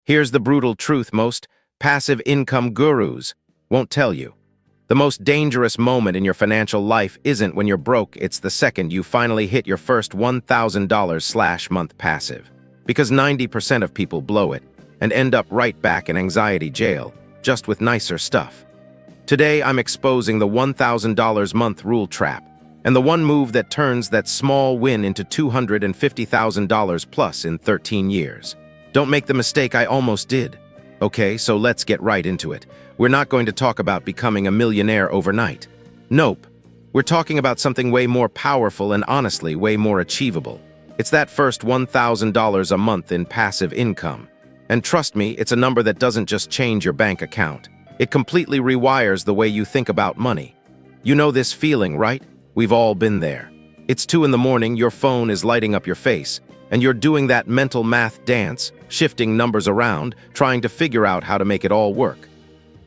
Here's the brutal truth most passive income gurus won't tell you. The most dangerous moment in your financial life isn't when you're broke, it's the second you finally hit your first $1,000/month passive. Because 90% of people blow it and end up right back in anxiety jail, just with nicer stuff. Today, I'm exposing the $1,000 month rule trap, and the one move that turns that small win into $250,000 plus in 13 years. Don't make the mistake I almost did. Okay, so let's get right into it. We're not going to talk about becoming a millionaire overnight. Nope. We're talking about something way more powerful and honestly way more achievable. It's that first $1,000 a month in passive income. And trust me, it's a number that doesn't just change your bank account. It completely rewires the way you think about money. You know this feeling, right? We've all been there. It's 2 in the morning, your phone is lighting up your face, and you're doing that mental math dance, shifting numbers around, trying to figure out how to make it all work.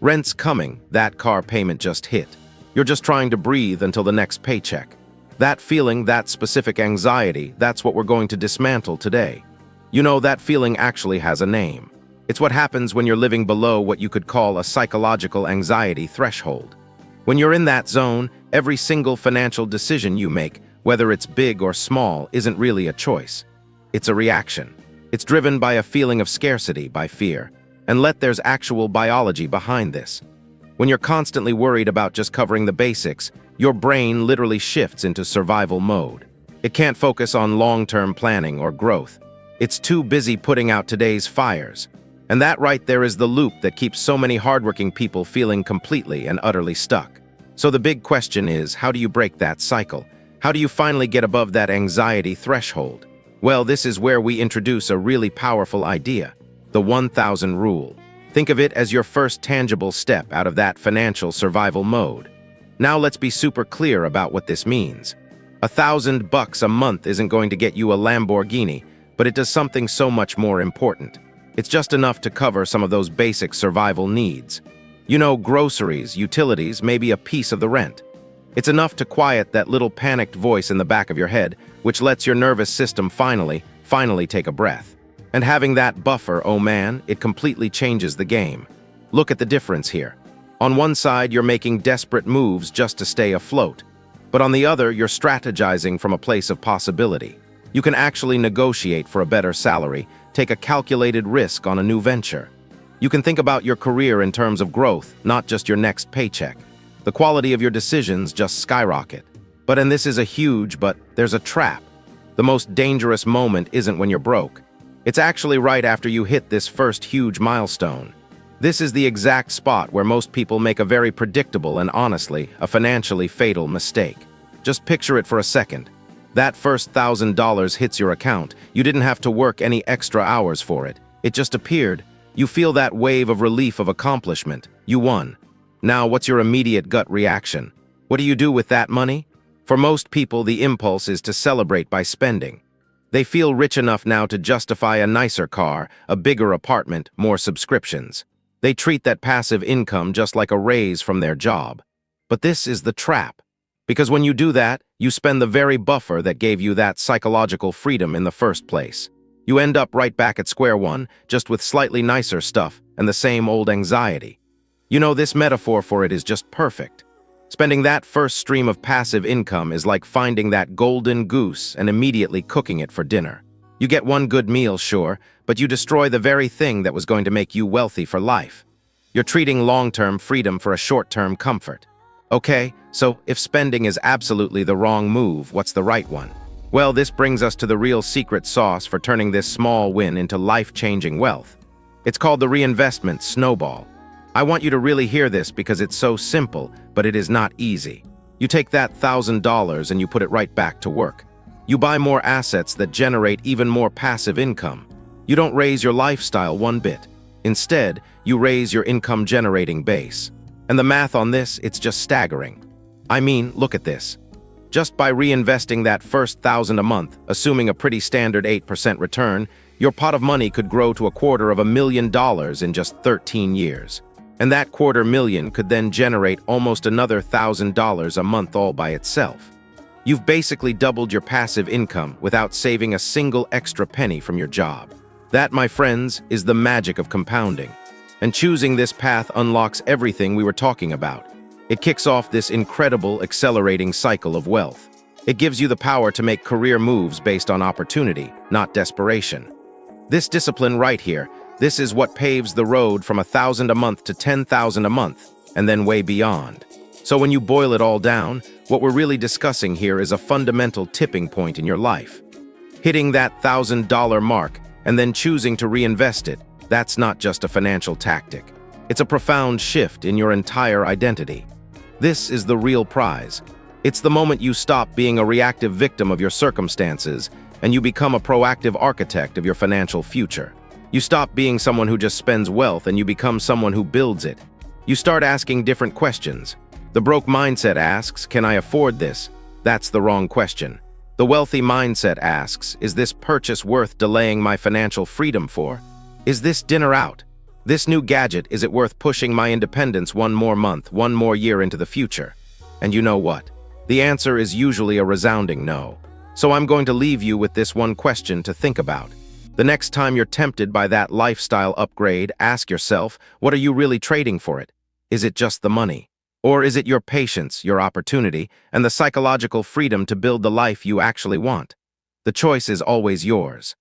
Rent's coming, that car payment just hit. You're just trying to breathe until the next paycheck. That feeling, that specific anxiety, that's what we're going to dismantle today. You know, that feeling actually has a name. It's what happens when you're living below what you could call a psychological anxiety threshold. When you're in that zone, every single financial decision you make, whether it's big or small, isn't really a choice. It's a reaction. It's driven by a feeling of scarcity, by fear. And there's actual biology behind this. When you're constantly worried about just covering the basics, your brain literally shifts into survival mode. It can't focus on long-term planning or growth. It's too busy putting out today's fires. And that right there is the loop that keeps so many hardworking people feeling completely and utterly stuck. So the big question is, how do you break that cycle? How do you finally get above that anxiety threshold? Well, this is where we introduce a really powerful idea, the 1,000 rule. Think of it as your first tangible step out of that financial survival mode. Now let's be super clear about what this means. $1,000 a month isn't going to get you a Lamborghini, but it does something so much more important. It's just enough to cover some of those basic survival needs. You know, groceries, utilities, maybe a piece of the rent. It's enough to quiet that little panicked voice in the back of your head, which lets your nervous system finally take a breath. And having that buffer, oh man, it completely changes the game. Look at the difference here. On one side, you're making desperate moves just to stay afloat. But on the other, you're strategizing from a place of possibility. You can actually negotiate for a better salary, take a calculated risk on a new venture. You can think about your career in terms of growth, not just your next paycheck. The quality of your decisions just skyrocket. And this is a huge, but there's a trap. The most dangerous moment isn't when you're broke. It's actually right after you hit this first huge milestone. This is the exact spot where most people make a very predictable and honestly, a financially fatal mistake. Just picture it for a second. That first $1,000 hits your account. You didn't have to work any extra hours for it. It just appeared. You feel that wave of relief of accomplishment. You won. Now, what's your immediate gut reaction? What do you do with that money? For most people, the impulse is to celebrate by spending. They feel rich enough now to justify a nicer car, a bigger apartment, more subscriptions. They treat that passive income just like a raise from their job. But this is the trap. Because when you do that, you spend the very buffer that gave you that psychological freedom in the first place. You end up right back at square one, just with slightly nicer stuff and the same old anxiety. You know, this metaphor for it is just perfect. Spending that first stream of passive income is like finding that golden goose and immediately cooking it for dinner. You get one good meal, sure, but you destroy the very thing that was going to make you wealthy for life. You're treating long-term freedom for a short-term comfort. Okay, so if spending is absolutely the wrong move, what's the right one? Well, this brings us to the real secret sauce for turning this small win into life-changing wealth. It's called the reinvestment snowball. I want you to really hear this because it's so simple, but it is not easy. You take that $1,000 and you put it right back to work. You buy more assets that generate even more passive income. You don't raise your lifestyle one bit. Instead, you raise your income-generating base. And the math on this, it's just staggering. I mean, look at this. Just by reinvesting that first $1,000 a month, assuming a pretty standard 8% return, your pot of money could grow to $250,000 in just 13 years. And that $250,000 could then generate almost another $1,000 a month all by itself. You've basically doubled your passive income without saving a single extra penny from your job. That, my friends, is the magic of compounding. And choosing this path unlocks everything we were talking about. It kicks off this incredible, accelerating cycle of wealth. It gives you the power to make career moves based on opportunity, not desperation. This discipline right here, this is what paves the road from $1,000 a month to $10,000 a month, and then way beyond. So when you boil it all down, what we're really discussing here is a fundamental tipping point in your life. Hitting that $1,000 mark and then choosing to reinvest it, that's not just a financial tactic. It's a profound shift in your entire identity. This is the real prize. It's the moment you stop being a reactive victim of your circumstances and you become a proactive architect of your financial future. You stop being someone who just spends wealth and you become someone who builds it. You start asking different questions. The broke mindset asks, can I afford this? That's the wrong question. The wealthy mindset asks, is this purchase worth delaying my financial freedom for? Is this dinner out? This new gadget, is it worth pushing my independence one more month, one more year into the future? And you know what? The answer is usually a resounding no. So I'm going to leave you with this one question to think about. The next time you're tempted by that lifestyle upgrade, ask yourself, what are you really trading for it? Is it just the money? Or is it your patience, your opportunity, and the psychological freedom to build the life you actually want? The choice is always yours.